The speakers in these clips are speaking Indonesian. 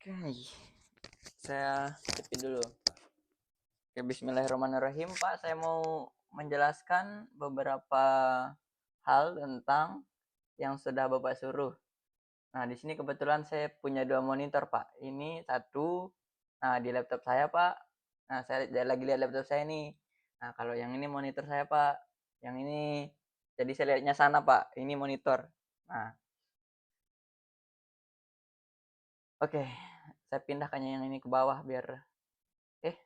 Oke, saya copy dulu. Oke, bismillahirrahmanirrahim, Pak. Saya mau menjelaskan beberapa hal tentang yang sudah Bapak suruh. Nah, di sini kebetulan saya punya dua monitor, Pak. Ini satu, nah di laptop saya, Pak. Nah, saya lagi lihat laptop saya nih. Nah, kalau yang ini monitor saya, Pak. Yang ini, jadi saya lihatnya sana, Pak. Ini monitor. Nah, oke. Saya pindahkannya yang ini ke bawah eh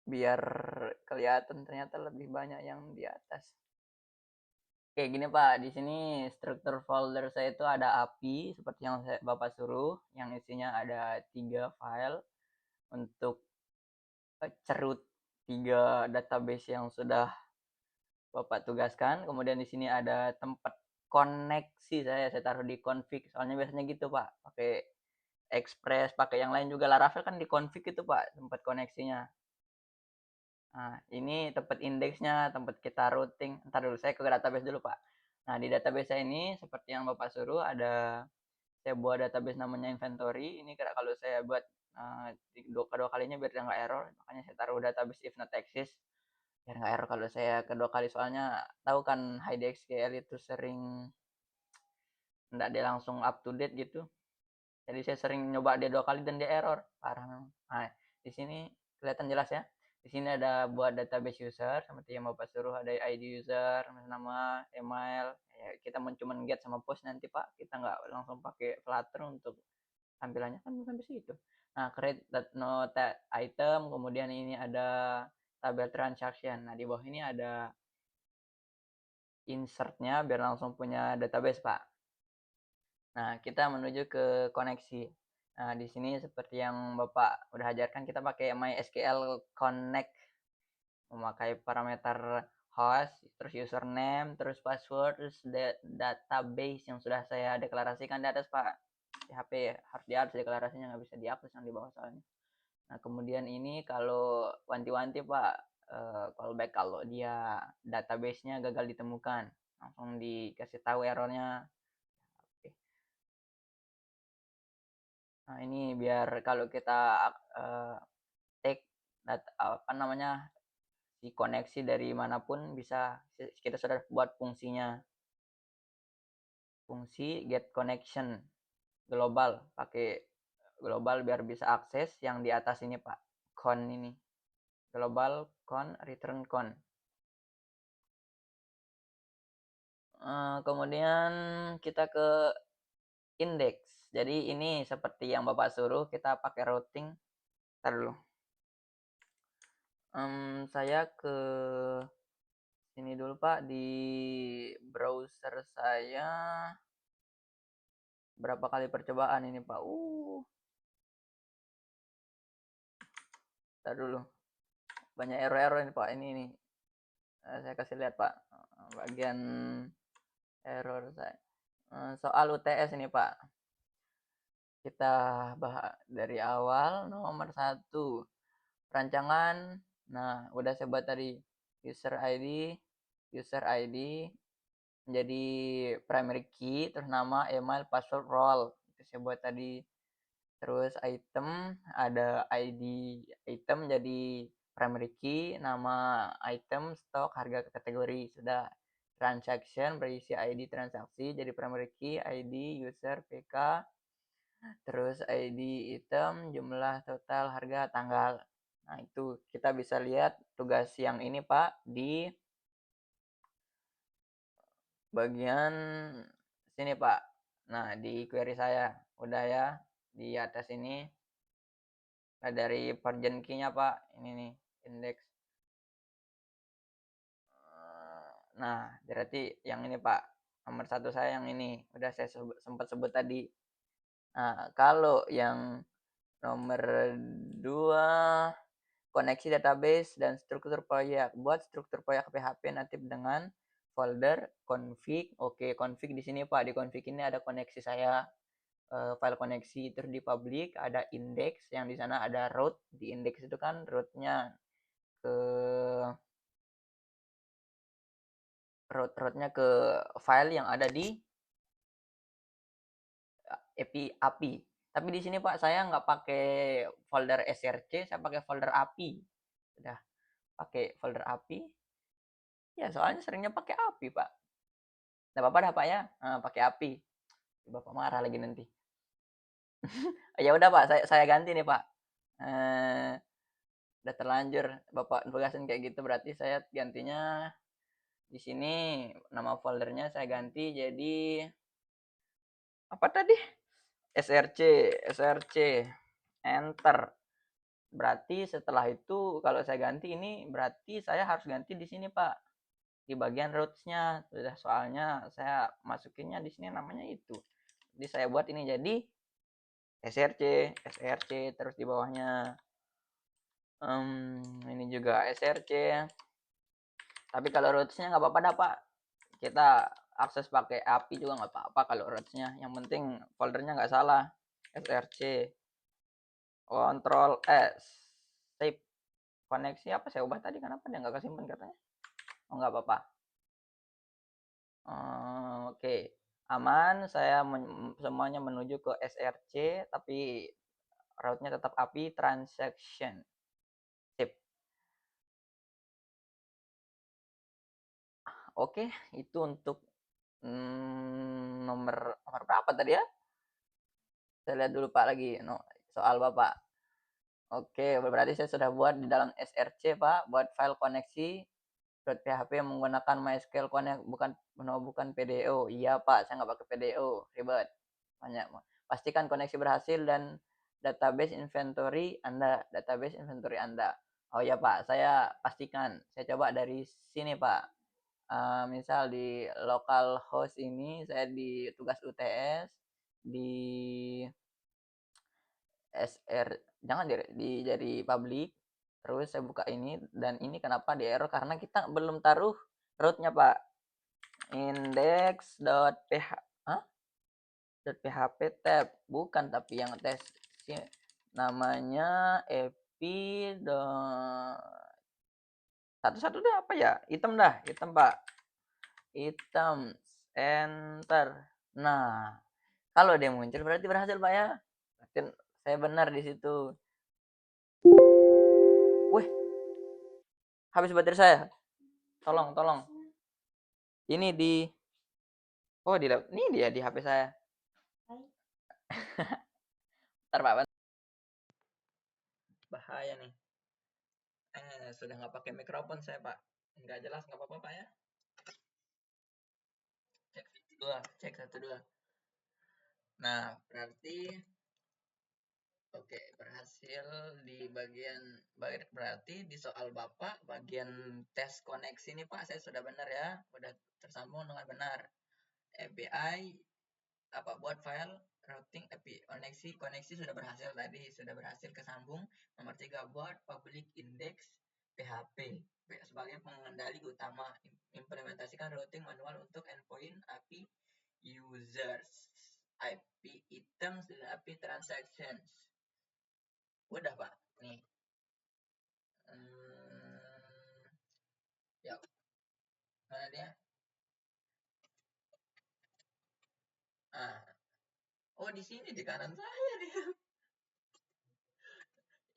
biar kelihatan ternyata lebih banyak yang di atas. Oke, gini Pak, di sini struktur folder saya itu ada API seperti yang Bapak suruh, yang isinya ada 3 file untuk cerut 3 database yang sudah Bapak tugaskan. Kemudian di sini ada tempat koneksi saya taruh di config. Soalnya biasanya gitu Pak, pakai Express, pakai yang lain juga Laravel kan di config itu Pak, tempat koneksinya. Nah, ini tempat indeksnya, tempat kita routing. Ntar dulu, saya ke database dulu, Pak. Nah, di database saya ini, seperti yang Bapak suruh, saya buat database namanya inventory. Ini kalau saya buat kedua kalinya biar nggak error. Makanya saya taruh database if not exist. Biar nggak error kalau saya kedua kali. Soalnya, tahu kan HideSQL itu sering nggak dia langsung up to date gitu. Jadi saya sering nyoba dia 2 kali dan dia error. Parah memang. Nah, di sini kelihatan jelas ya. Di sini ada buat database user, seperti yang Bapak suruh ada ID user, nama, email. Ya, kita mau cuma get sama post nanti Pak. Kita nggak langsung pakai Flutter untuk tampilannya kan sampai situ. Nah, create note item, kemudian ini ada tabel transaction. Nah, di bawah ini ada insertnya biar langsung punya database Pak. Nah, kita menuju ke koneksi. Nah, di sini seperti yang Bapak udah ajarkan, kita pakai MySQL Connect, memakai parameter host, terus username, terus password, terus database yang sudah saya deklarasikan di atas, Pak. Di HP harus di atas deklarasinya, nggak bisa dihapus yang di bawah soalnya. Nah, kemudian ini kalau wanti-wanti, Pak, callback kalau dia database-nya gagal ditemukan, langsung dikasih tahu errornya. Nah, ini biar kalau kita take apa namanya, si koneksi dari manapun bisa kita sudah buat fungsinya. Fungsi get connection global, pakai global biar bisa akses yang di atas ini, Pak. Con ini. Global con return con. Kemudian kita ke index. Jadi ini seperti yang Bapak suruh, kita pakai routing. Ntar dulu. Saya ke sini dulu Pak, di browser saya berapa kali percobaan ini Pak. Ntar dulu. Banyak error ini Pak. Ini nih. Saya kasih lihat Pak. Bagian error saya. Soal UTS ini Pak. Kita bahas dari awal. Nomor 1. Perancangan. Nah, udah saya buat tadi. User ID. User ID menjadi primary key, terus nama, email, password, role. Itu saya buat tadi. Terus item, ada ID item jadi primary key, nama item, stok, harga kategori. Sudah. Transaction berisi ID transaksi jadi primary key, ID user, PK, terus ID item, jumlah total, harga, tanggal. Nah, itu kita bisa lihat tugas yang ini Pak di bagian sini Pak. Nah, di query saya udah ya di atas ini. Nah, dari version key-nya Pak, ini nih index. Nah, berarti yang ini Pak, nomor 1 saya yang ini udah saya sempat sebut tadi. Nah, kalau yang nomor 2, koneksi database dan struktur proyek. Buat struktur proyek PHP natif dengan folder config. Oke, config di sini Pak. Di config ini ada koneksi saya, file koneksi, terus di public ada index, yang di sana ada route. Di index itu kan route-nya ke route-nya ke file yang ada di API. Tapi di sini Pak saya nggak pakai folder src, saya pakai folder API. Udah pakai folder API. Ya soalnya seringnya pakai API Pak. Nggak apa-apa dah Pak ya, pakai API. Bapak marah lagi nanti. Ya udah Pak, saya ganti nih Pak. Udah terlanjur Bapak nugasin kayak gitu, berarti saya gantinya di sini nama foldernya saya ganti jadi apa tadi? src, src, enter. Berarti setelah itu kalau saya ganti ini berarti saya harus ganti di sini Pak, di bagian roots-nya. Sudah, soalnya saya masukinnya di sini namanya itu. Jadi saya buat ini jadi src, src terus di bawahnya ini juga src. Tapi kalau roots-nya nggak apa-apa dah Pak. Kita akses pakai API juga nggak apa-apa kalau roots-nya. Yang penting foldernya nggak salah. src, Ctrl S, save, koneksi apa saya ubah tadi, kenapa dia nggak kesimpan katanya? Oh nggak apa-apa. Oke, aman. Saya semuanya menuju ke src, tapi route-nya tetap API transaction. Sip. Oke, itu untuk nomor berapa tadi ya? Saya lihat dulu Pak lagi soal Bapak. Oke, berarti saya sudah buat di dalam src Pak, buat file koneksi .php yang menggunakan MySQL Connect, bukan PDO. Iya Pak, saya nggak pakai PDO, ribet. Banyak. Pastikan koneksi berhasil dan database inventory Anda. Oh ya Pak, saya pastikan. Saya coba dari sini Pak. Misal di localhost ini saya di tugas UTS di SR, jangan jadi public, terus saya buka ini, dan ini kenapa di error karena kita belum taruh rootnya Pak, index.php tab, bukan, tapi yang tes namanya epi satu-satu dah, apa ya, hitam Pak, hitam, enter. Nah, kalau dia muncul berarti berhasil Pak ya, berarti saya benar di situ. Wih, habis baterai saya. Tolong. Ini ini dia di HP saya. Ntar Pak, bahaya nih. Sudah nggak pakai mikrofon saya Pak. Nggak jelas, nggak apa-apa Pak ya. Cek satu dua. Nah, berarti oke, berhasil di berarti di soal Bapak bagian tes koneksi nih Pak, saya sudah benar ya. Sudah tersambung dengan benar. API buat file routing API koneksi sudah berhasil kesambung. Nomor 3, buat public index PHP sebagai pengendali utama, implementasikan routing manual untuk endpoint API users, IP items, dan API transactions. Udah Pak nih. Ya, mana dia? Oh, di sini di kanan saya dia.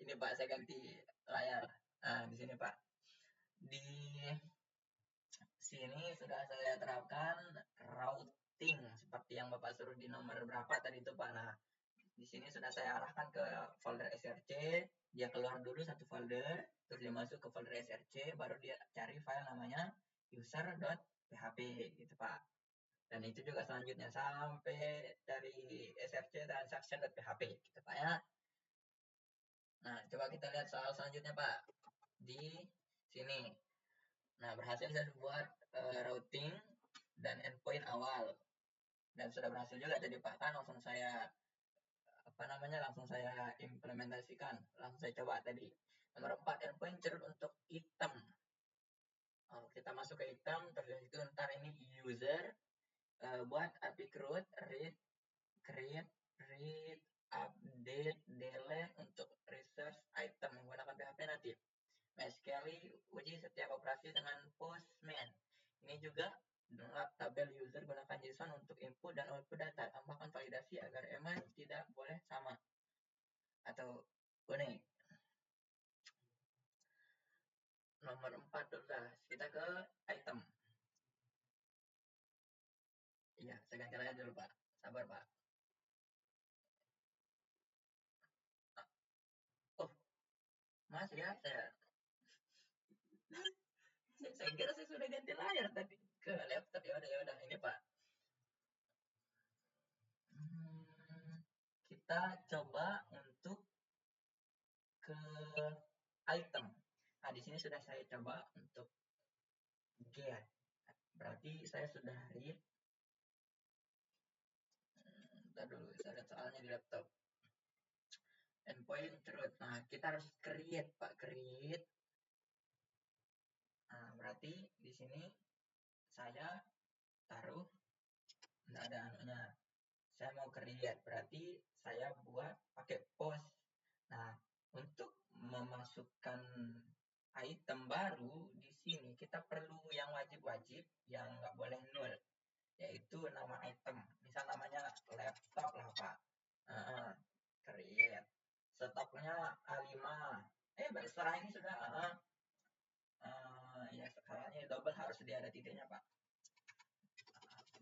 Ini Pak, saya ganti layar. Di sini Pak. Di sini sudah saya terapkan routing seperti yang Bapak suruh di nomor berapa tadi itu Pak. Nah, di sini sudah saya arahkan ke folder src. Dia keluar dulu satu folder, terus dia masuk ke folder src, baru dia cari file namanya user.php gitu Pak. Dan itu juga selanjutnya sampai dari src transaction.php gitu Pak ya. Nah, coba kita lihat soal selanjutnya Pak. Di sini. Nah, berhasil saya buat routing dan endpoint awal. Dan sudah berhasil juga tadi Pak, kan langsung saya langsung saya implementasikan. Langsung saya coba tadi. Nomor 4, endpoint root untuk item. Kita masuk ke item, terus itu ntar ini user, buat API root, read, create, update, delete untuk resource item menggunakan PHP native. MySQL uji setiap operasi dengan Postman. Ini juga lengkap tabel user, gunakan JSON untuk input dan output data. Tambahkan validasi agar email kuning. Nomor 14, kita ke item. Iya, saya ganti layar dulu, Pak. Sabar, Pak. Oh, masih ya, saya kira saya sudah ganti layar tadi ke laptop. Ya udah ini, Pak. Kita coba untuk ke item. Nah, di sini sudah saya coba untuk get. Berarti saya sudah read. Bentar dulu, saya lihat soalnya di laptop. Endpoint truth. Nah, kita harus create, Pak. Create. Nah, berarti di sini saya taruh, nggak ada anunya. Saya mau create, berarti saya buat pakai post. Nah, untuk memasukkan item baru di sini kita perlu yang wajib-wajib, yang nggak boleh nol, yaitu nama item. Misal namanya laptop lah, Pak. Create. Stoknya A5. Setelah ini sudah ya sekarang ini double harus dia ada tidaknya, Pak.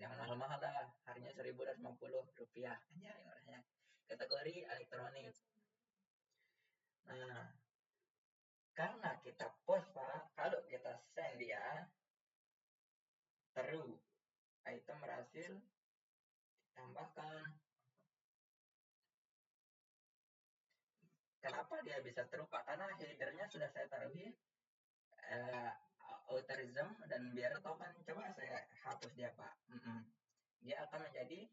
Jangan mahal-mahal dah, harganya Rp1.250 aja orangnya. Kategori elektronik. Nah, karena kita post, Pak, kalau kita send dia true, item berhasil ditambahkan. Kenapa dia bisa true, Pak? Karena headernya sudah saya taruhin authorism dan biar token, coba saya hapus dia, Pak. Dia akan menjadi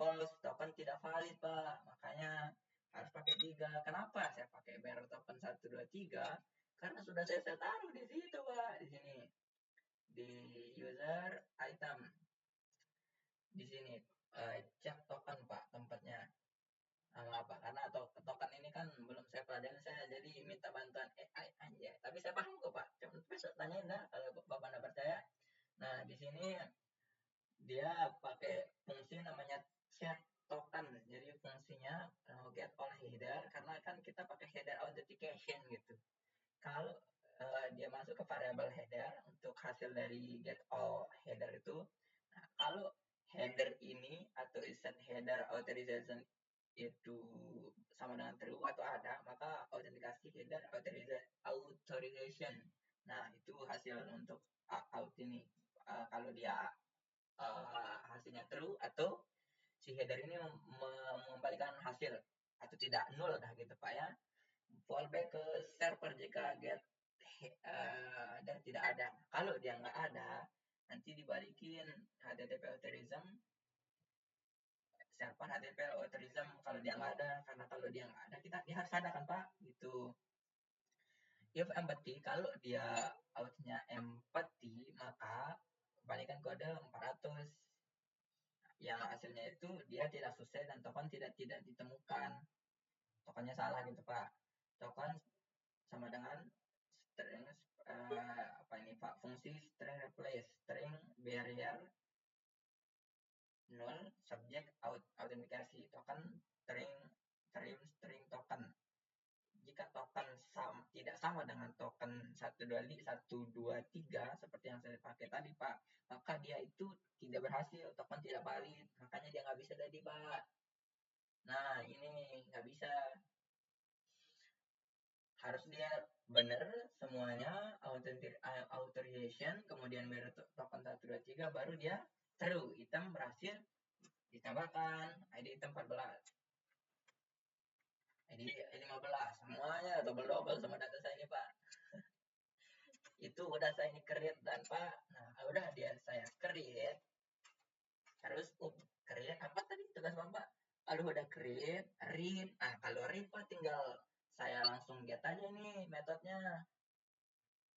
false, token tidak valid, Pak. Makanya harus pakai 3. Kenapa saya pakai bearer token 1, 2, 3? Karena sudah saya taruh di situ, Pak. Di sini. Di user item. Di sini. Cek token, Pak, tempatnya. Apa? Karena token ini kan belum saya pelajari, saya jadi minta bantuan AI aja. Tapi saya paham kok, Pak. Cuma besok tanyain dah kalau Bapak nggak percaya. Nah, di sini dia pakai fungsi namanya set token. Jadi fungsinya get all header, karena kan kita pakai header authentication gitu. Kalau dia masuk ke variable header untuk hasil dari get all header itu, nah, kalau header ini atau set header authorization itu sama dengan true atau ada, maka autentikasi header authorization. Nah, itu hasil untuk out ini. Kalau dia hasilnya true atau si header ini mengembalikan hasil atau tidak nol dah gitu, Pak ya. Fallback ke server jika get dan tidak ada. Kalau dia nggak ada, nanti dibalikin HTTP authorization, server HTTP authorization kalau dia nggak ada. Karena kalau dia nggak ada, dia harus ada kan, Pak, gitu. If empty, kalau dia outnya empty, maka kembalikan kode 400. Yang hasilnya itu dia tidak selesai dan token tidak ditemukan. Tokennya salah gitu, Pak. Token sama dengan string apa ini, Pak? Fungsi string replace, string barrier 0, subject autentikasi, token string token. Jika token tidak sama dengan token 123 seperti yang saya pakai tadi, Pak, maka dia itu tidak berhasil, token tidak valid, makanya dia nggak bisa jadi, Pak. Nah, ini nggak bisa. Harus dia benar semuanya, authorization, kemudian token 123, baru dia true, item berhasil ditambahkan, ID item 14. ID 15, semuanya double sama data saya ini, Pak. Itu udah saya ini create dan, Pak. Nah, udah saya create. Terus create apa tadi tugas Bapak? Kalau udah create, read. Nah, kalau read, Pak, tinggal saya langsung get aja nih metodenya.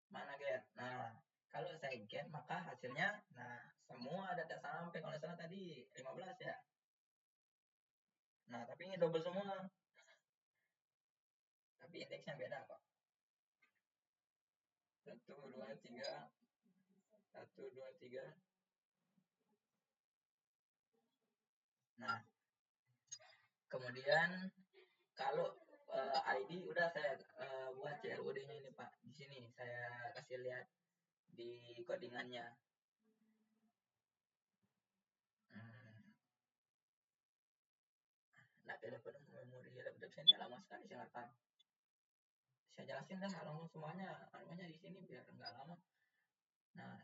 Mana get? Nah, kalau saya get, maka hasilnya, nah, semua data sampai, kalau salah tadi 15 ya. Nah, tapi ini double semua. Tapi indeksnya beda, Pak. 1, 2, 3. 1, 2, 3. Nah, kemudian kalau ID udah saya buat CRUD-nya ini Pak. Di sini saya kasih lihat di codingannya. Hmm, nah, telepon memori laptop saya ini lama sekali saya nggak tahu. Saya jelasin dah langsung semuanya, namanya di sini biar nggak lama. Nah,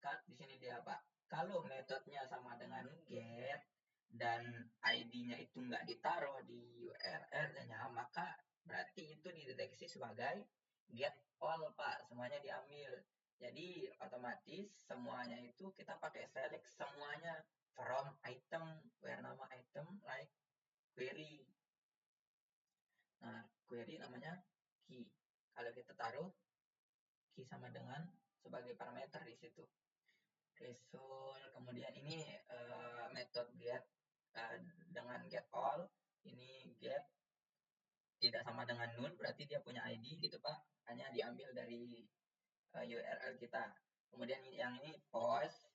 kan di sini dia Pak. Kalau metodenya sama dengan get dan ID-nya itu nggak ditaruh di URL-nya, maka berarti itu dideteksi sebagai get all Pak. Semuanya diambil. Jadi otomatis semuanya itu kita pakai select semuanya from item, where nama item like query. Nah, query namanya key. Kalau kita taruh key sama dengan sebagai parameter di situ. Result, kemudian ini method get dengan get all, ini get tidak sama dengan null, berarti dia punya ID gitu Pak, hanya diambil dari URL kita. Kemudian yang ini post,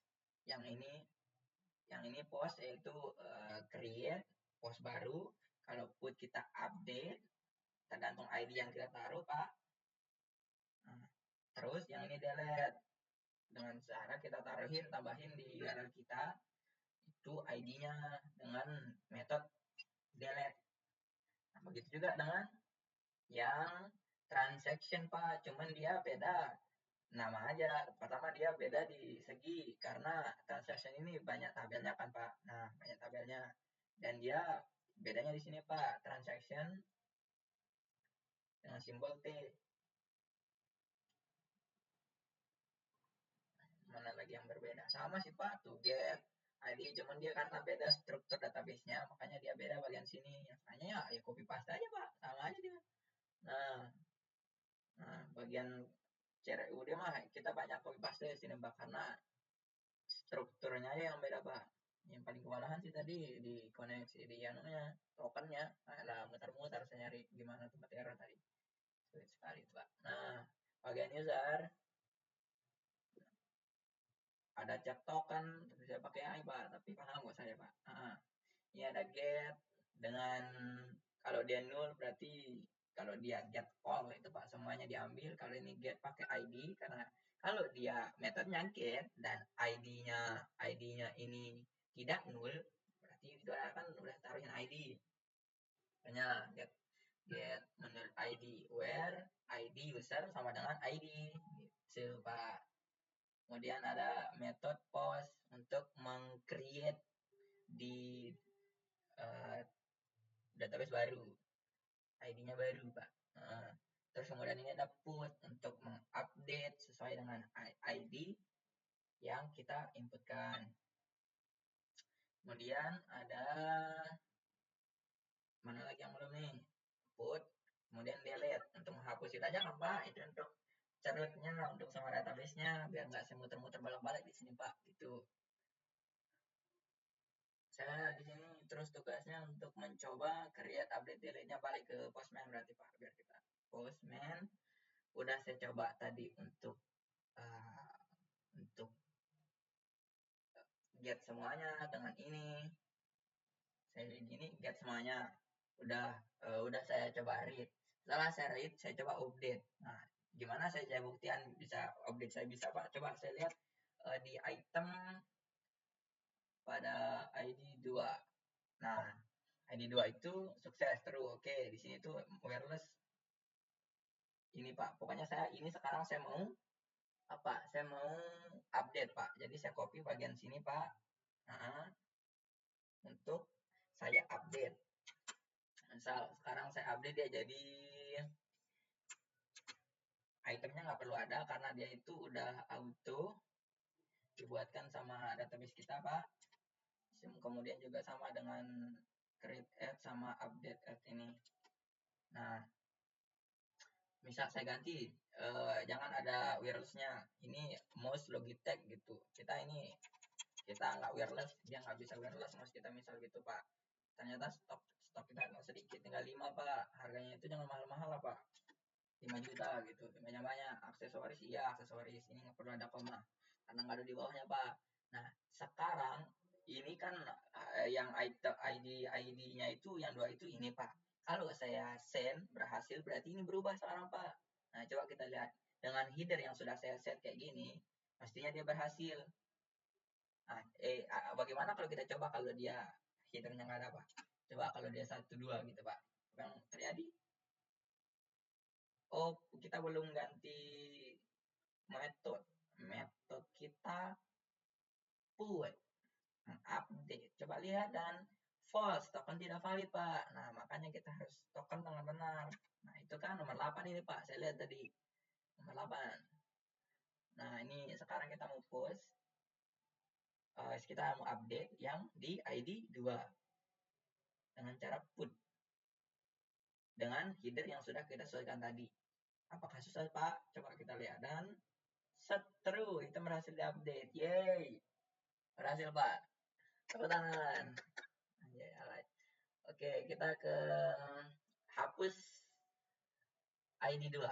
yang ini post yaitu create post baru. Kalau put kita update, tergantung ID yang kita taruh Pak. Nah, terus yang ini delete, dengan cara kita tambahin di URL kita itu ID-nya dengan metode delete. Nah, begitu juga dengan yang transaction Pak, cuman dia beda nama aja. Pertama dia beda di segi karena transaction ini banyak tabelnya kan Pak. Nah, banyak tabelnya dan dia bedanya di sini Pak, transaction dengan simbol T. Mana lagi yang berbeda? Sama sih Pak, to get ID, cuman dia karena beda struktur database-nya, makanya dia beda bagian sini. Yang lainnya ya copy paste aja Pak, sama aja dia. Nah, bagian CRUD mah kita banyak copy paste di sini Pak, karena strukturnya aja yang beda Pak. Yang paling kewalahan sih tadi di koneksi di anunya, tokennya. Nah, muter-muter saya nyari gimana tempat error tadi. Sulit sekali Pak. Nah, bagian user ada cek token, bisa pakai AI Pak, tapi paham nggak saya Pak? Ini ada get dengan kalau dia null berarti kalau dia get all itu Pak semuanya diambil. Kalau ini get pakai ID karena kalau dia metodenya get dan ID-nya ini tidak null berarti itu akan udah taruhin ID. Hanya get menurut ID where ID user sama dengan ID gitu Pak. Kemudian ada metode post untuk meng-create di database baru, ID-nya baru Pak. Terus kemudian ini ada put untuk mengupdate sesuai dengan ID yang kita inputkan. Kemudian ada mana lagi yang belum nih? Put, kemudian delete untuk menghapus itu aja kan Pak. Itu untuk cerutnya untuk sama database-nya biar nggak saya muter-muter balik-balik di sini Pak. Gitu. Saya di sini terus tugasnya untuk mencoba create update delete-nya balik ke Postman berarti Pak, biar kita Postman udah saya coba tadi untuk get semuanya dengan ini. Saya ini get semuanya udah saya coba read. Setelah saya read, saya coba update. Nah, gimana saya buktian bisa update saya bisa Pak? Coba saya lihat di item pada ID 2. Nah, ID 2 itu sukses terus. Oke, di sini tuh wireless ini Pak. Pokoknya sekarang saya mau apa? Saya mau update Pak. Jadi saya copy bagian sini Pak. Untuk saya update. Misal sekarang saya update dia jadi itemnya nggak perlu ada karena dia itu udah auto dibuatkan sama database kita Pak. Kemudian juga sama dengan create add sama update add ini. Nah, misal saya ganti jangan ada wirelessnya, ini mouse Logitech gitu. Kita nggak wireless, dia nggak bisa wireless mouse kita misal gitu Pak. Ternyata stok kita sedikit, tinggal 5 Pak. Harganya itu jangan mahal-mahal lah Pak, 5 juta gitu. Banyak aksesoris, iya aksesoris, ini nggak perlu ada koma karena nggak ada di bawahnya Pak. Nah, sekarang ini kan yang ID-nya itu yang 2 itu ini Pak. Kalau saya send berhasil, berarti ini berubah sekarang Pak. Nah, coba kita lihat. Dengan header yang sudah saya set kayak gini, pastinya dia berhasil. Nah, bagaimana kalau kita coba kalau dia headernya nggak ada Pak? Coba kalau dia 1, 2 gitu Pak. Yang terjadi? Oh, kita belum ganti metode. Metode kita put, update. Coba lihat dan false, token tidak valid Pak. Nah, makanya kita harus token dengan benar. Nah, itu kan nomor 8 ini Pak. Saya lihat tadi. Nomor 8. Nah, ini sekarang kita mau post. Kita mau update yang di ID 2. Dengan cara put. Dengan header yang sudah kita sesuaikan tadi. Apakah susah Pak? Coba kita lihat. Dan true, itu berhasil diupdate. Yeay. Berhasil Pak. Tepuk tangan. Oke, kita ke hapus ID 2.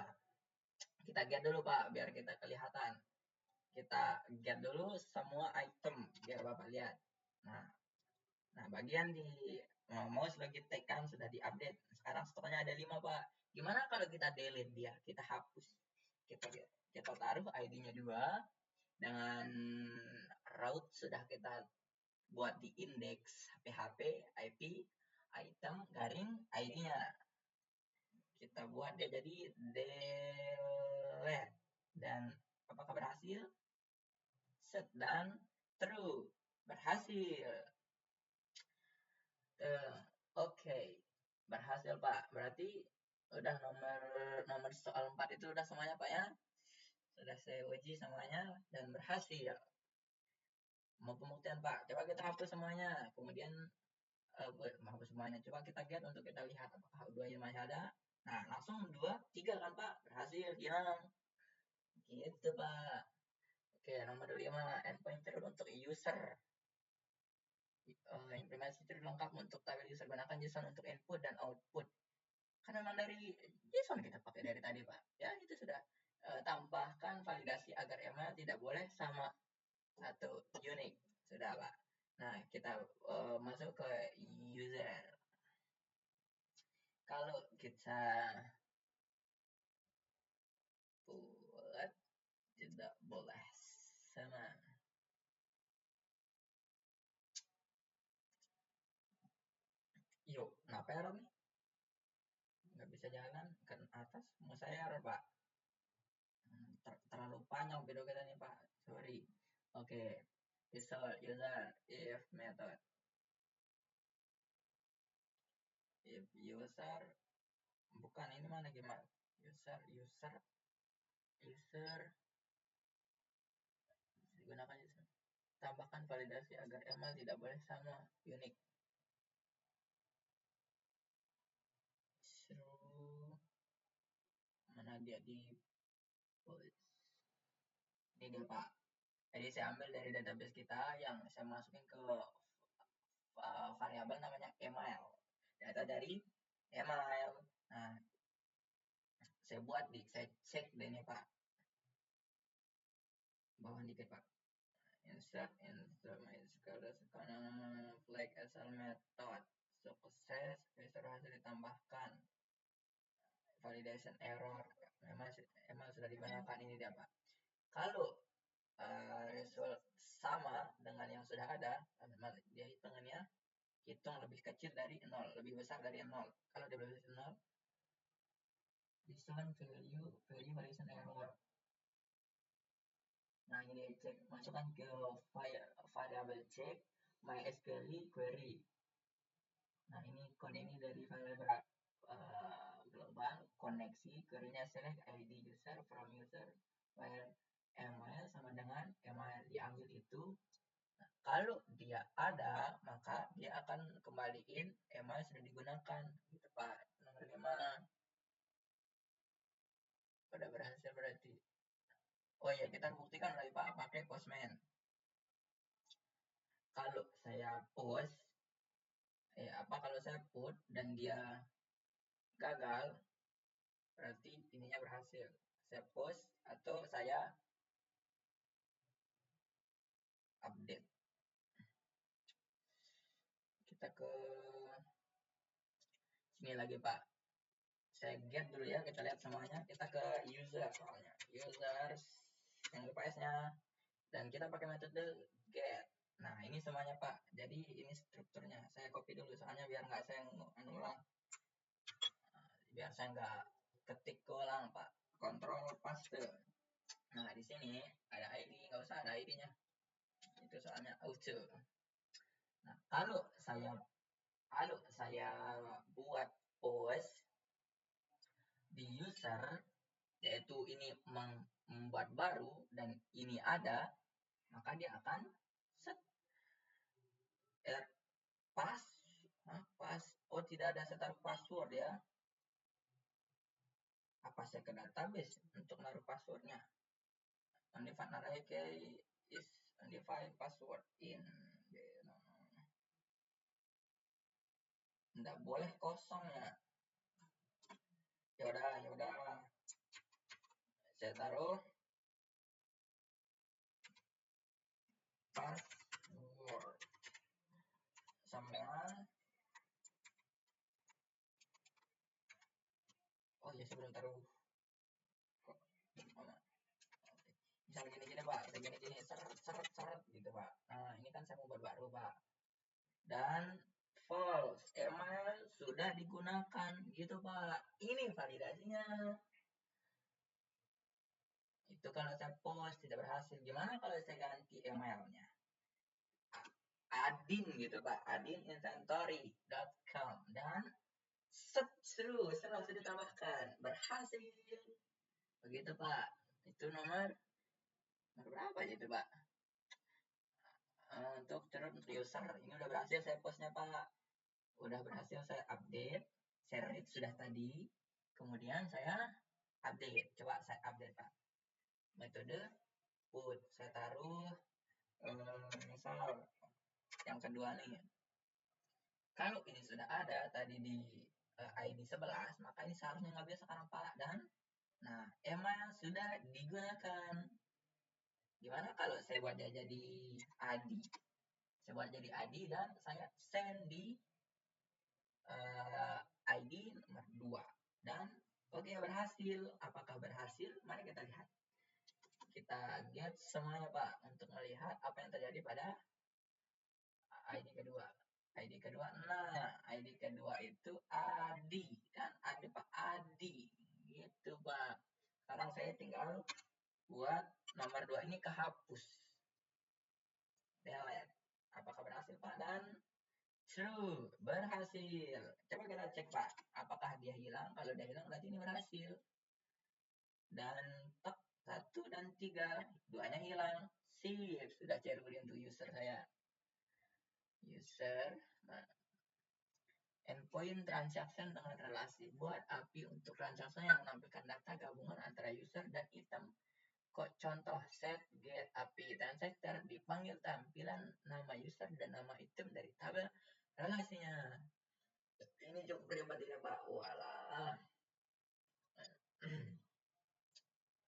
Kita get dulu Pak, biar kita kelihatan. Kita get dulu semua item, biar Bapak lihat. Nah bagian di mouse lagi tekan sudah diupdate. Sekarang stoknya ada 5 Pak. Gimana kalau kita delete dia, kita hapus. Kita taruh ID-nya 2 dengan route sudah kita buat di index PHP, IP, item, garing, ID-nya. Kita buat dia jadi delete. Dan apakah berhasil? Set dan true. Berhasil. Oke. Berhasil Pak. Berarti udah nomor soal 4 itu udah semuanya Pak ya. Sudah saya uji semuanya dan berhasil. Mau pembuktian Pak. Coba kita hapus semuanya. Kemudian hapus semuanya. Coba kita get untuk kita lihat apakah 2 yang masih ada. Nah, langsung 2, 3 kan Pak. Berhasil, hilang. Gitu Pak. Oke, nomor 5, endpoint true untuk user. Implementasi true lengkap untuk tabel user. Gunakan JSON untuk input dan output. Karena memang dari JSON kita pakai dari tadi Pak. Ya, itu sudah. Tambahkan validasi agar email tidak boleh sama satu unique. Sudah Pak. Nah, kita masuk ke user. Kalau kita buat tidak boleh sama. Yuk, kenapa error nih? Nggak bisa jalan ke atas. Mau saya error Pak. Terlalu panjang video kita nih Pak. Sorry. Oke. Install user if method. If user bukan ini mana gimana? User digunakan user. Tambahkan validasi agar email tidak boleh sama unique. Mana dia di ini dia Pak. Jadi saya ambil dari database kita yang saya masukin ke variabel namanya email. Data dari email. Nah, saya cek deh ini Pak. Bawah dikit Pak. Insert sekarang flag asal method sukses bisa berhasil ditambahkan validation error memang sudah digunakan ini dia Pak. Kalau result sama dengan yang sudah ada, dia hitung lebih kecil dari 0, lebih besar dari 0. Kalau dia lebih besar 0, disebut value validation error. Nah, ini cek, masukkan ke variable check MySQL query. Nah, ini kode ini dari variable global koneksi, query-nya select ID user from user where email sama dengan email diambil itu. Nah, kalau dia ada, maka dia akan kembaliin email sudah digunakan. Gitu Pak. Nomor 5. Udah berhasil berarti. Oh iya, kita buktikan lagi Pak, pakai Postman. Kalau saya post, kalau saya put dan dia gagal, berarti ininya berhasil. Saya post atau saya update. Kita ke ini lagi Pak, saya get dulu ya, kita lihat semuanya. Kita ke user soalnya, users yang lupa S-nya, dan kita pakai metode get. Nah ini semuanya Pak, jadi ini strukturnya. Saya copy dulu soalnya biar nggak saya ulang, biar saya nggak ketik ulang Pak. Control paste. Nah di sini ada ID, nggak usah ada ID-nya, itu soalnya auto. Nah kalau saya buat post di user, yaitu ini membuat baru dan ini ada, maka dia akan set pas oh tidak ada setup password ya. Apa saya ke database untuk naruh passwordnya? Undefined array key is undefined password in, nggak boleh kosong ya. Yaudah saya taruh password sama dengan, oh ya sebelum taruh misal gini Pak, gini seret gitu Pak. Nah ini kan saya mau buat baru Pak, dan false, email sudah digunakan gitu Pak. Ini validasinya. Itu kalau saya post tidak berhasil. Gimana kalau saya ganti emailnya? Adin gitu Pak, adininventory.com, dan seru sudah ditambahkan, berhasil. Begitu Pak. Itu nomor berapa gitu Pak? Untuk user ini udah berhasil saya postnya Pak. Udah berhasil saya update, saya read sudah tadi, kemudian saya update. Coba saya update Pak. Metode put, saya taruh misal yang kedua nih. Kalau ini sudah ada tadi di ID 11, maka ini seharusnya ngambil sekarang Pak. Dan nah email sudah digunakan. Gimana kalau saya buat dia jadi ID? Saya buat jadi ID dan saya send di ID nomor 2. Dan oke, berhasil. Apakah berhasil? Mari kita lihat. Kita get semuanya Pak untuk melihat apa yang terjadi pada ID kedua. ID kedua, nah ID kedua itu Adi, kan ada Pak Adi, gitu Pak. Sekarang saya tinggal buat nomor 2 ini kehapus. Delete. Apakah berhasil Pak? Dan true, berhasil. Coba kita cek Pak, apakah dia hilang? Kalau dia hilang berarti ini berhasil. Dan tek 1 dan 3, duanya hilang. Sip, sudah cari untuk user saya. User, nah, endpoint transaction dengan relasi. Buat API untuk transaksi yang menampilkan data gabungan antara user dan item. Contoh set get API transactor dipanggil tampilan nama user dan nama item dari tabel relasinya. Ini cukup ribet ini Pak. Walah.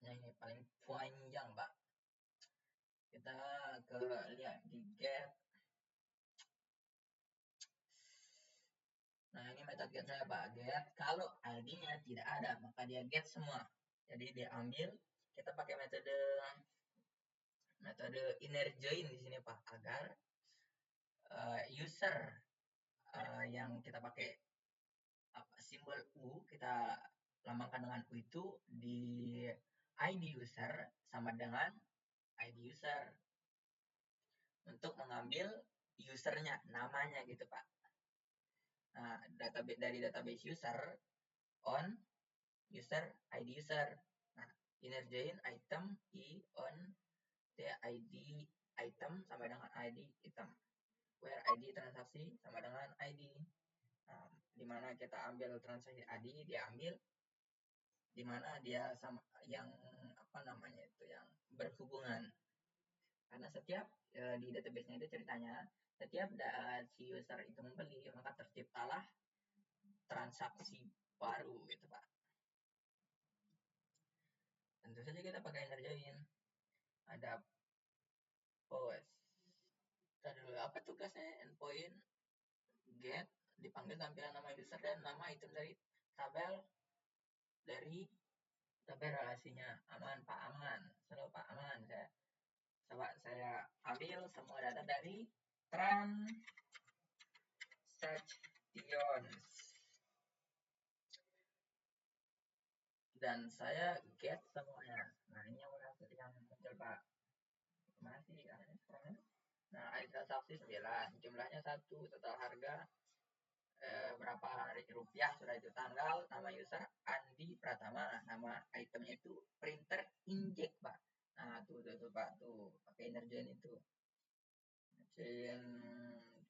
Nah ini paling panjang Pak. Kita lihat di get. Nah ini metode get saya Pak. Get, kalau ID-nya tidak ada maka dia get semua. Jadi dia ambil, kita pakai metode inner join di sini Pak, agar user yang kita pakai simbol U, kita lambangkan dengan U itu di ID user sama dengan ID user untuk mengambil usernya, namanya gitu Pak. Nah, dari database user on user ID user. Nah, inner join item i on the ID item sama dengan ID item, where ID transaksi sama dengan ID. Nah, di mana kita ambil transaksi ID, dia ambil di mana dia sama yang apa namanya itu yang berhubungan. Karena setiap di database-nya itu ceritanya setiap si user itu membeli maka terciptalah transaksi baru gitu Pak. Tentu saja kita pakai inner join. Ada post. Tadi dulu apa tugasnya? Endpoint get dipanggil tampilan nama user dan nama item dari tabel relasinya. Aman Pak, aman. Selalu Pak, aman. Saya ambil semua data dari transactions dan saya get semuanya. Nah, ini yang muncul Pak. Masih sekarang. Nah, ada transaksi 9, jumlahnya 1, total harga berapa hari rupiah, sudah itu tanggal, nama user Andi Pratama, nama itemnya itu printer inkjet Pak. Nah tuh Pak, tuh pakai Energen itu,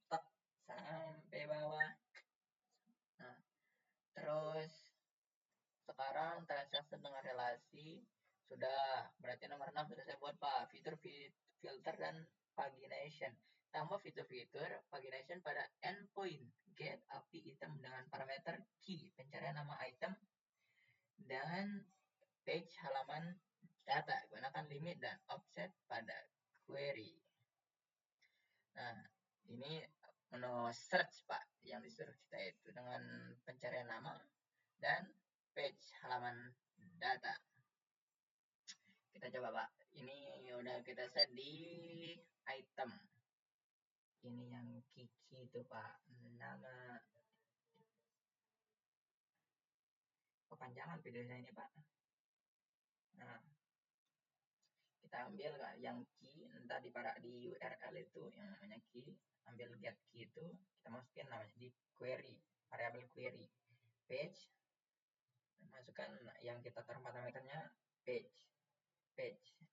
tak sampai bawah. Nah terus sekarang transaksi dengan relasi sudah, berarti nomor 6 sudah saya buat Pak, fitur filter dan pagination. Tambah fitur-fitur pagination pada endpoint get API item dengan parameter key pencarian nama item dan page halaman data. Gunakan limit dan offset pada query. Nah, ini menu search Pak yang disuruh kita itu dengan pencarian nama dan page halaman data. Kita coba Pak. Ini udah kita set di item. Ini yang Kiki itu Pak, nama kepanjangan videonya ini Pak. Nah kita ambil yang key, entah di URL itu yang namanya key, ambil get key itu kita masukin namanya di query, variabel query page, masukkan yang kita taruh parameternya page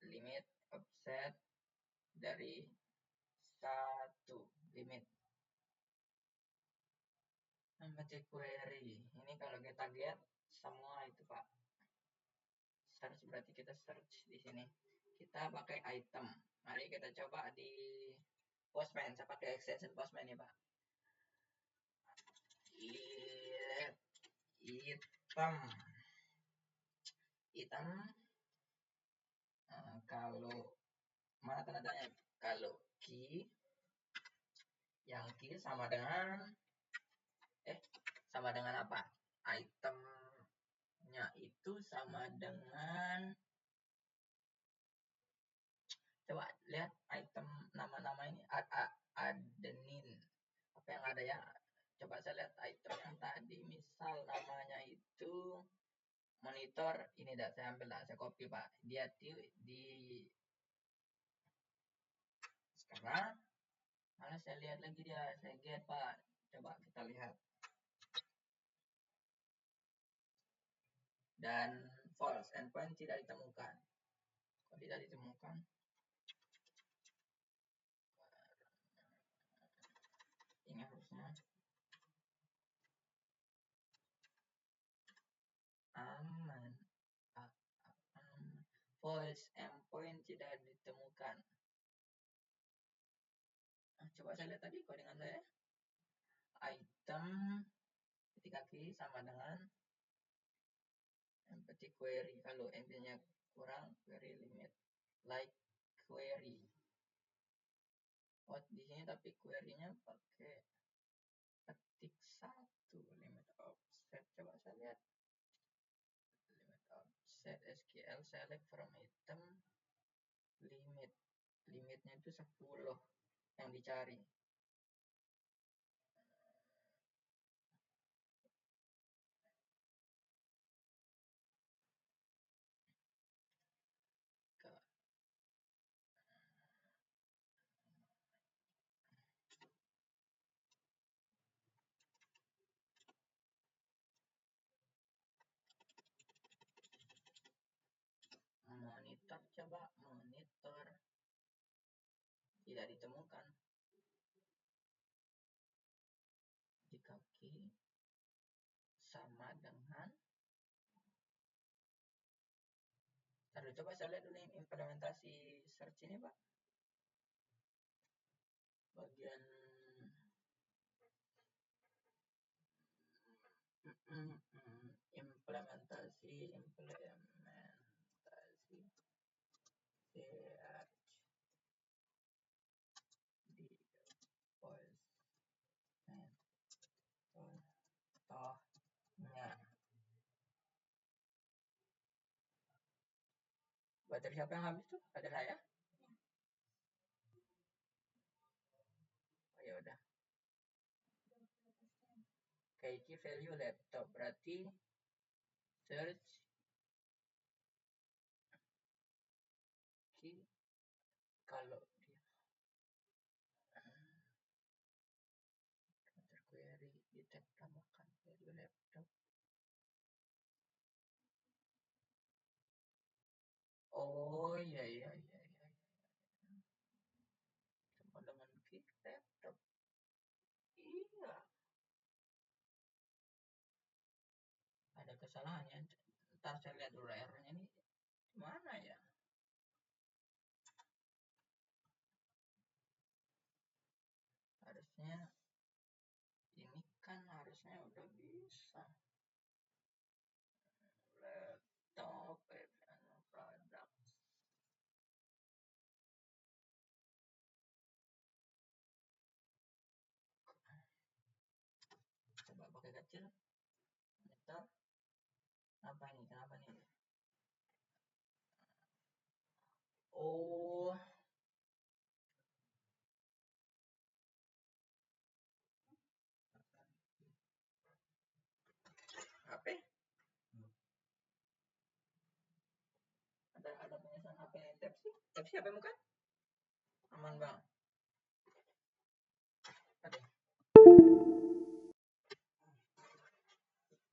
limit offset dari 1 limit. Baca query ini kalau kita get semua itu Pak, search berarti kita search di sini, kita pakai item. Mari kita coba di Postman, saya pakai extension Postman ya Pak. Item kalau mana tandanya, kalau key, yang key sama dengan apa, itemnya itu sama dengan, coba lihat item nama-nama ini, adenin apa yang ada ya. Coba saya lihat item yang tadi, misal namanya itu monitor, ini dah saya ambil dah, saya copy Pak, dia di sekarang mana saya lihat lagi dia, saya get Pak, coba kita lihat, dan false, endpoint tidak ditemukan. Kok tidak ditemukan? Ini harusnya aman. False, endpoint tidak ditemukan. Coba saya lihat tadi codingan saya, item ketika key sama dengan empty query, kalau empty-nya kurang query limit, like query. Di sini tapi query-nya pakai ketik 1, limit offset. Coba saya lihat limit offset SQL select from item limitnya itu 10 yang dicari. Monitor, coba monitor, tidak ditemukan. Jika key sama dengan, coba saya lihat dulu implementasi search ini Pak, bagian implementasi search di Postman. Baterai siapa yang habis tuh? Ada saya? Oh, ya udah. Key value laptop berarti search key kalau dia query di tab tambahkan value laptop. Oh iya iya iya iya. Sama dengan key laptop. Iya. Ada kesalahannya. Ntar saya lihat dulu errornya ini mana ya? Harusnya ini kan harusnya udah bisa. Laptop product. Coba pakai kecil. Monitor. Apa ini? Kenapa nih? Oh, HP? Ada penyesuaian HP Type C? Type C HP bukan? Aman bang. Aduh.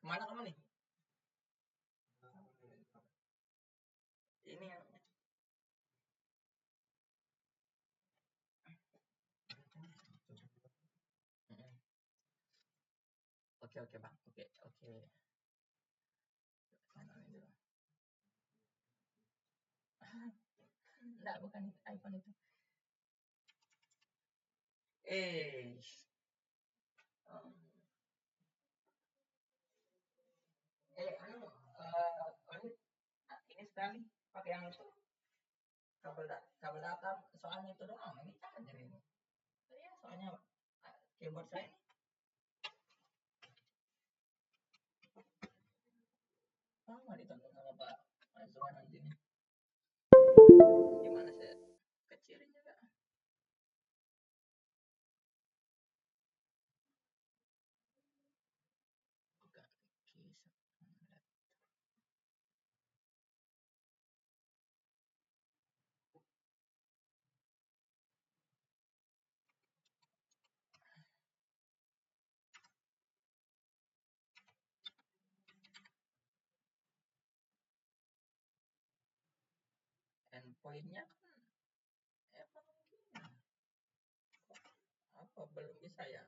Kemana kamu nih? Ini yang Oke bang. Oke. Mana ini dulu? Enggak, bukan iPhone itu. Um, anu, ini sekali pakai yang itu kabel data soalnya itu doang. Ini charger ini. Ya, soalnya keyboard saya ini sama ditonton sama Pak Azwan nanti nih. Gimana saya kecilin juga? Bukan kisah. Endpointnya kan emang apa belum bisa ya?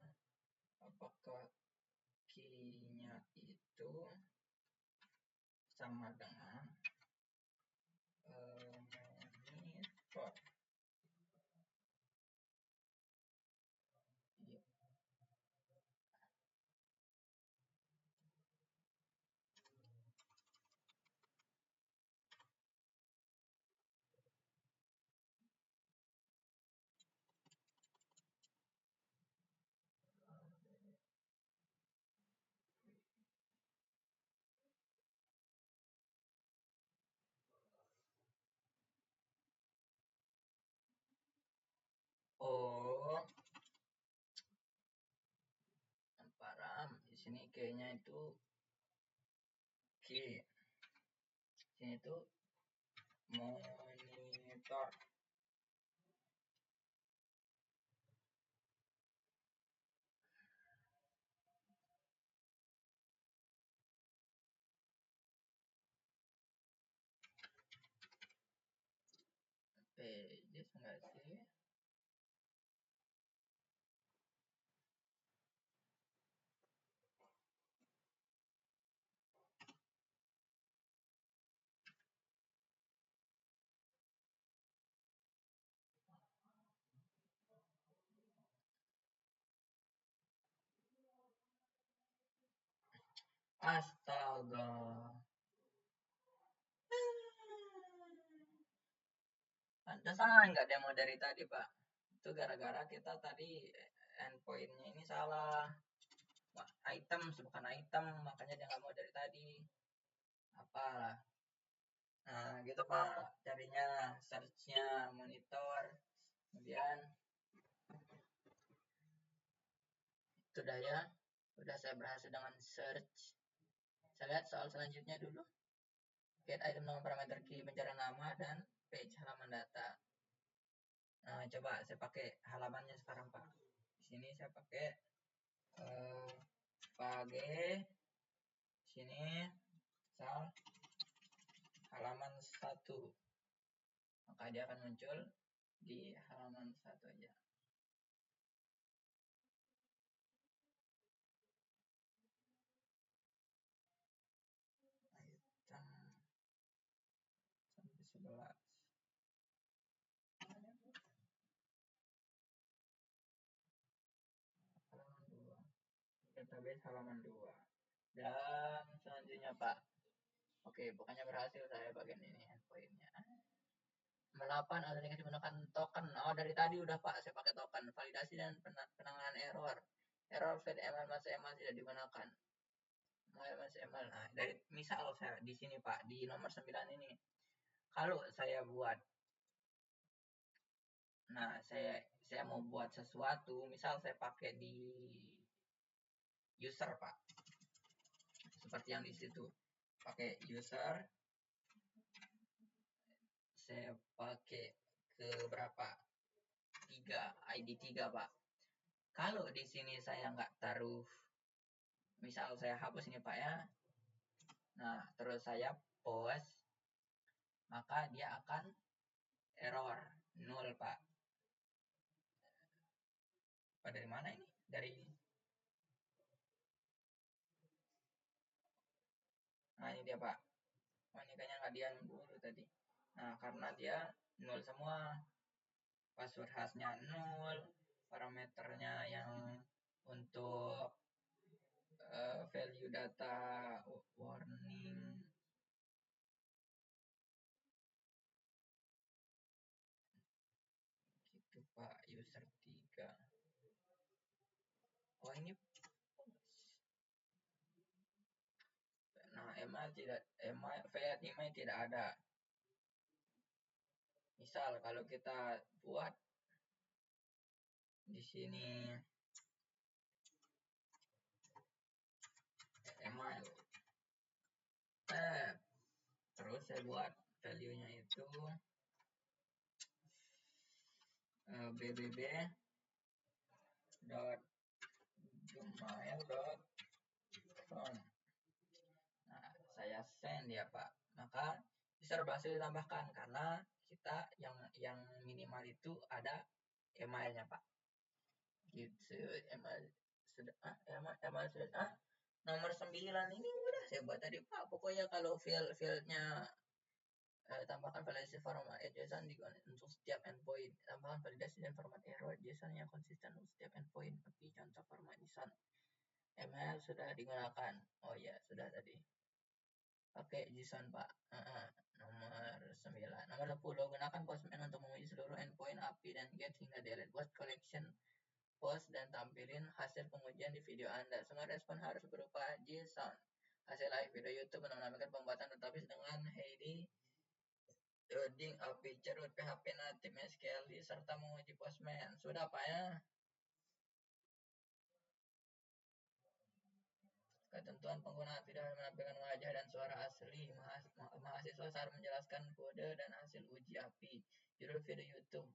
Apakah key-nya itu sama dengan monitor? Iya. Oh, paham. Di sini kayaknya itu key. Sini itu monitor. Pages enggak sih? Astaga. Pantesan nggak demo dari tadi, Pak. Itu gara-gara kita tadi endpointnya ini salah. Item bukan item, makanya dia nggak mau dari tadi. Apalah. Nah, gitu Pak, carinya, search-nya, monitor, kemudian sudah ya, sudah saya berhasil dengan search. Saya lihat soal selanjutnya dulu. Get item nama parameter key pencarian nama dan page halaman data. Nah, coba saya pakai halamannya sekarang Pak. Di sini saya pakai page sini misal halaman 1. Maka dia akan muncul di halaman 1 aja. Item sampai 11. Halaman 2. Database halaman 2. Dan selanjutnya Pak. Oke, pokoknya berhasil saya bagian ini endpoint-nya. 8 autentikasi menggunakan token. Oh, dari tadi udah Pak, saya pakai token. Validasi dan penanganan error. Error fed ML mas ML tidak digunakan. Mas ML. Nah, dari misal saya di sini Pak, di nomor 9 ini. Kalau saya buat saya mau buat sesuatu, misal saya pakai di user Pak. Seperti yang di situ. Pakai user, saya pakai ke berapa? 3, ID 3 Pak. Kalau di sini saya nggak taruh, misal saya hapus ini Pak ya. Nah, terus saya post, maka dia akan error 0 Pak. Pak dari mana ini? Dari Nah, ini dia Pak. Oh, ini kayaknya nggak dia dulu tadi. Nah, karena dia 0 semua. Password hashnya 0, parameternya yang untuk value data warning gitu Pak, user 3. Oh, ini nah email tidak ada. Misal kalau kita buat di sini email terus saya buat value-nya itu bbb.gmail.com. Nah, saya send ya Pak. Maka bisa berhasil ditambahkan karena kita yang minimal itu ada emailnya Pak. Gitu, email sudah nomor 9 ini udah saya buat tadi Pak. Pokoknya kalau fieldnya tambahkan validasi format JSON untuk setiap endpoint. Tambahkan validasi dan format error JSON yang konsisten untuk setiap endpoint. Tapi contoh format JSON ML sudah digunakan. Oh ya, sudah tadi. Pakai JSON Pak. Nomor 9. Nomor 10. Gunakan Postman untuk menguji seluruh endpoint API dan get hingga delete. Buat collection post dan tampilin hasil pengujian di video Anda. Semua respon harus berupa JSON. Hasil live video YouTube menambahkan pembuatan database dengan Heidi, loading a feature with PHP native SQL serta menguji Postman. Sudah Pak ya? Ketentuan penggunaan tidak harus menampilkan wajah dan suara asli. Mahasiswa harus menjelaskan kode dan hasil uji API. Judul video YouTube.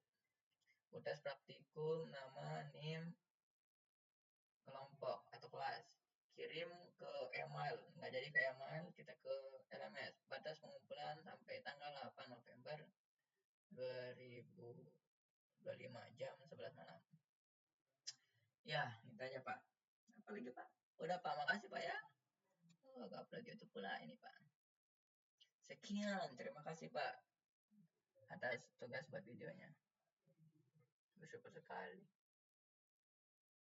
UTS praktikum, nama, NIM, kelompok atau kelas. Kirim ke email. Nggak jadi ke email, kita ke LMS. Batas pengumpulan sampai tanggal 8 November 2025 jam 11 malam. Ya, itu aja Pak. Apa lagi Pak? Udah Pak, makasih Pak ya. Oh, upload YouTube pula ini Pak. Sekian, terima kasih Pak atas tugas buat videonya. Bersyukur sekali.